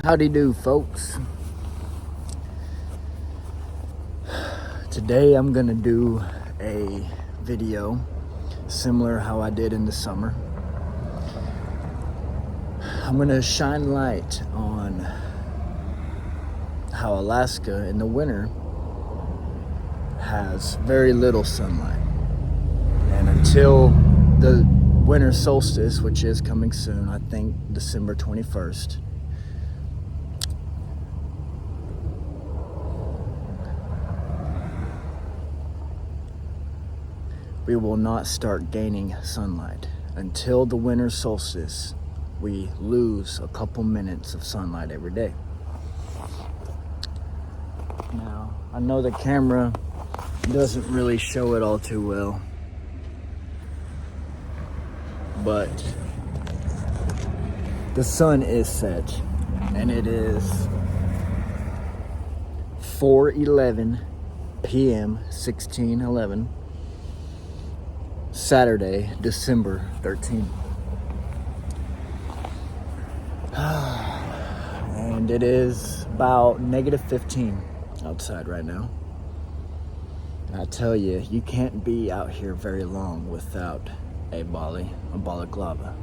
Howdy do, folks. Today I'm gonna do a video similar how I did in the summer. I'm gonna shine light on how Alaska in the winter has very little sunlight. And until the winter solstice, which is coming soon, I think December 21st, we will not start gaining sunlight. Until the winter solstice, we lose a couple minutes of sunlight every day. Now, I know the camera doesn't really show it all too well, but the sun is set, and it is 4:11 p.m. 16/11, Saturday, December 13th. And it is about -15 outside right now. And I tell you, you can't be out here very long without a balaclava.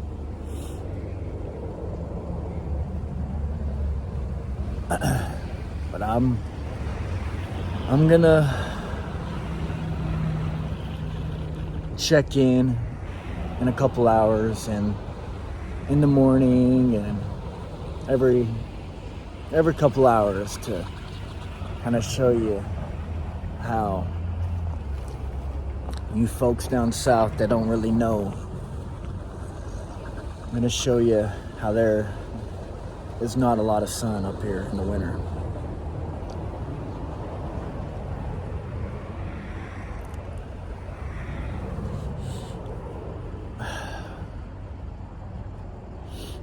But I'm gonna check in a couple hours, and in the morning, and every couple hours, to kind of show you how you folks down south that don't really know, I'm gonna show you how there is not a lot of sun up here in the winter.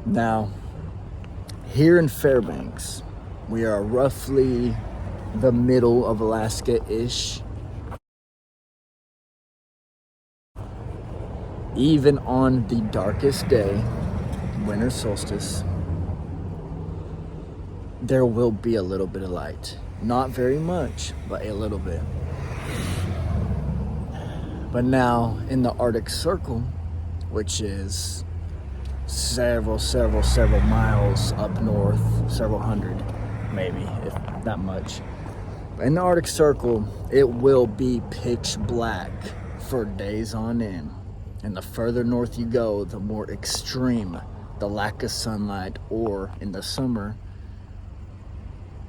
Now, here in Fairbanks, we are roughly the middle of Alaska-ish. Even on the darkest day, winter solstice, there will be a little bit of light. Not very much, but a little bit. But now, in the Arctic Circle, which is several miles up north, several hundred, maybe, if that much. In the Arctic Circle, it will be pitch black for days on end. And the further north you go, the more extreme the lack of sunlight, or in the summer,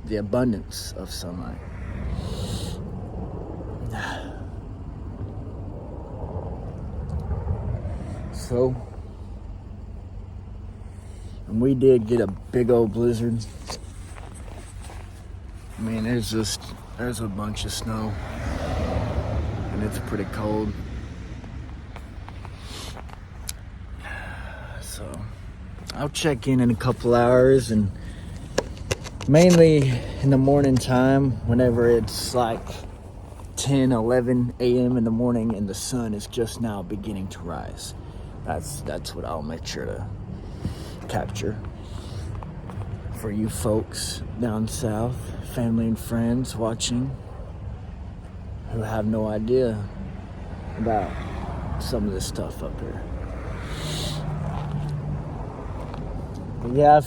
the abundance of sunlight. So, and we did get a big old blizzard. I mean, there's a bunch of snow, and it's pretty cold. So I'll check in a couple hours, and mainly in the morning time, whenever it's like 10-11 a.m. in the morning and the sun is just now beginning to rise. That's what I'll make sure to capture for you folks down south, family and friends watching, who have no idea about some of this stuff up here. But yeah,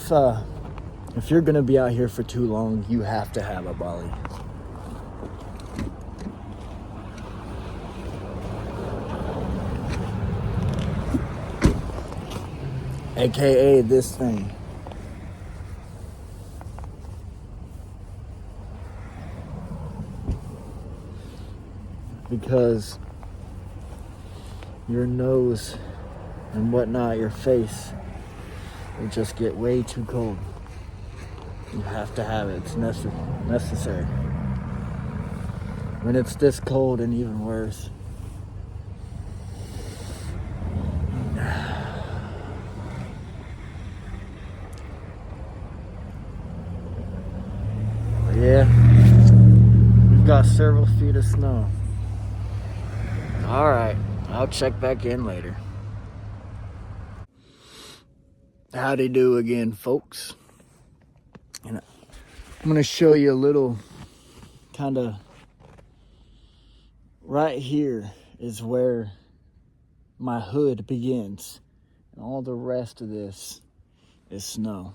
if you're gonna be out here for too long, you have to have a Bali. AKA this thing. Because your nose and whatnot, your face, will just get way too cold. You have to have it. It's necessary. When it's this cold, and even worse. But yeah, we've got several feet of snow. All right, I'll check back in later. Howdy do again, folks. And I'm gonna show you a little kind of, right here is where my hood begins. And all the rest of this is snow.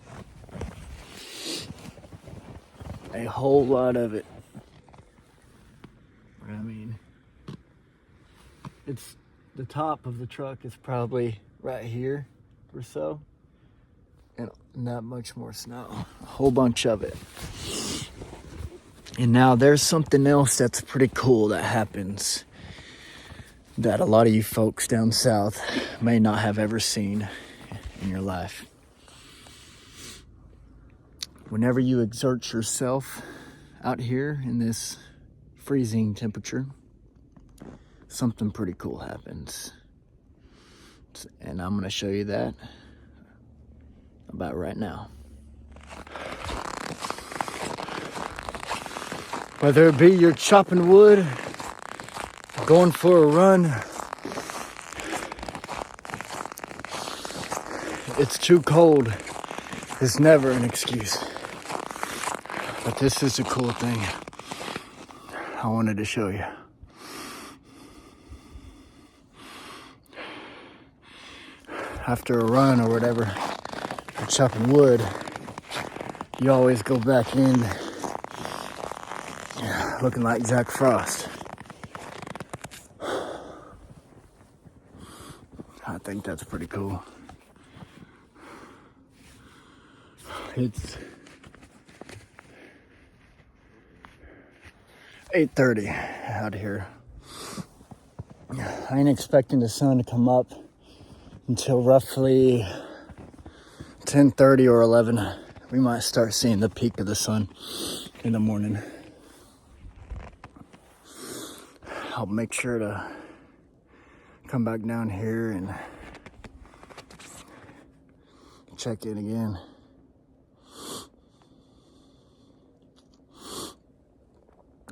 A whole lot of it. I mean, it's the top of the truck is probably right here or so. And not much more snow. A whole bunch of it. And now there's something else that's pretty cool that happens that a lot of you folks down south may not have ever seen in your life. Whenever you exert yourself out here in this freezing temperature, something pretty cool happens. And I'm gonna show you that about right now. Whether it be you're chopping wood, going for a run, it's too cold. It's never an excuse. But this is a cool thing I wanted to show you. After a run or whatever, you're chopping wood, you always go back in looking like Jack Frost. I think that's pretty cool. It's 8:30 out here. I ain't expecting the sun to come up until roughly 10:30 or 11. We might start seeing the peak of the sun in the morning. I'll make sure to come back down here and check in again.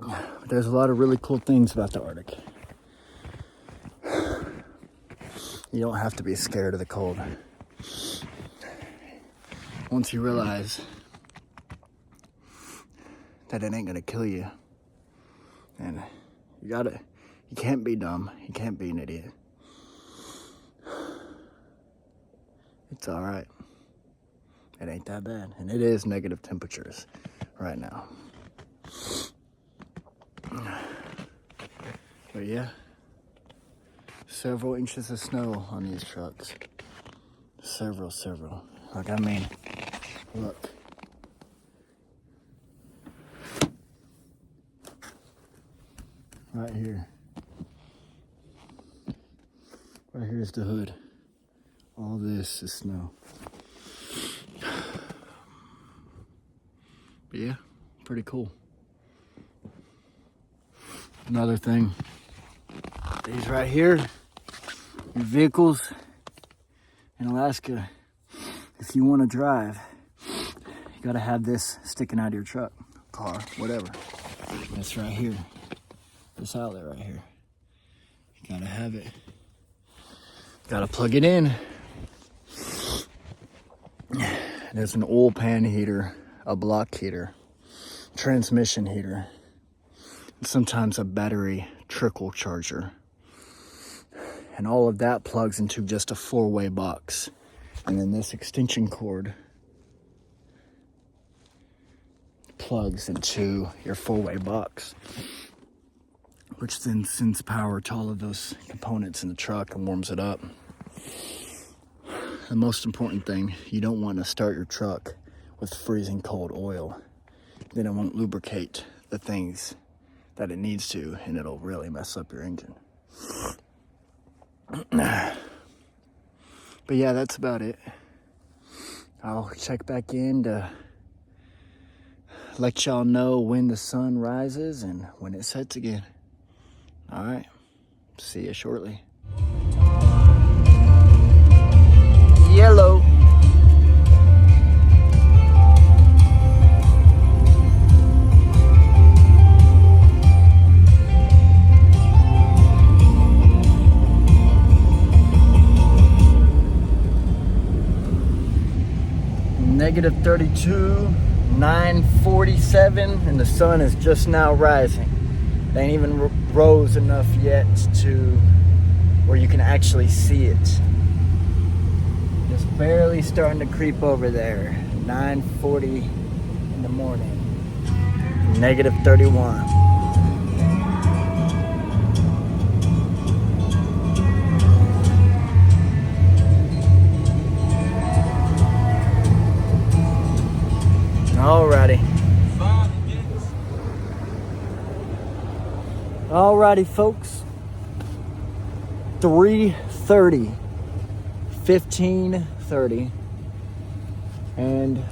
But there's a lot of really cool things about the Arctic. You don't have to be scared of the cold. Once you realize that it ain't gonna kill you, and you can't be dumb, you can't be an idiot. It's all right. It ain't that bad, and it is negative temperatures right now. But yeah, several inches of snow on these trucks. Several. Like, I mean, look. Right here. Right here's the hood. All this is snow. But yeah, pretty cool. Another thing, these right here, your vehicles in Alaska, if you want to drive, you gotta have this sticking out of your truck, car, whatever. This right here, this outlet right here. You gotta have it. Gotta plug it in. There's an oil pan heater, a block heater, transmission heater, and sometimes a battery trickle charger. And all of that plugs into just a 4-way box. And then this extension cord plugs into your 4-way box, which then sends power to all of those components in the truck and warms it up. The most important thing, you don't want to start your truck with freezing cold oil. Then it won't lubricate the things that it needs to, and it'll really mess up your engine. But yeah, that's about it. I'll check back in to let y'all know when the sun rises and when it sets again. All right, see you shortly. Yellow. Negative 32, 9:47 and the sun is just now rising. It ain't even rose enough yet to where you can actually see it. Just barely starting to creep over there. 9:40 in the morning. -31. Alrighty. Alrighty, folks. 3:30. 15:30. And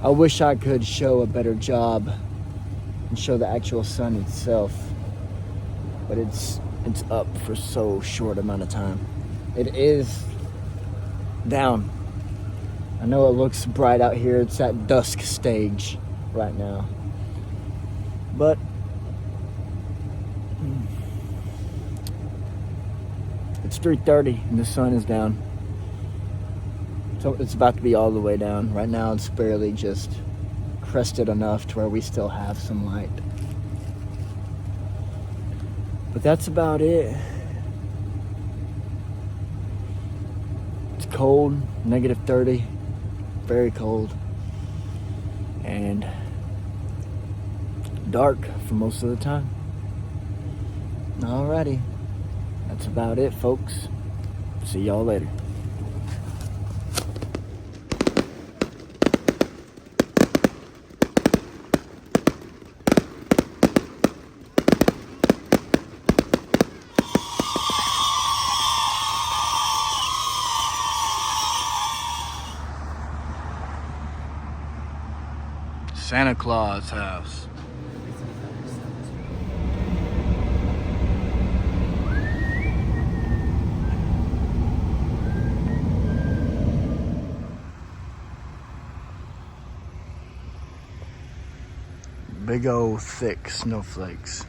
I wish I could show a better job and show the actual sun itself. But it's up for so short amount of time. It is down. I know it looks bright out here. It's at dusk stage right now. But it's 3:30 and the sun is down. So it's about to be all the way down. Right now it's barely just crested enough to where we still have some light. But that's about it. It's cold, -30. Very cold and dark for most of the time. Alrighty, that's about it, folks. See y'all later. Santa Claus house. Big old thick snowflakes.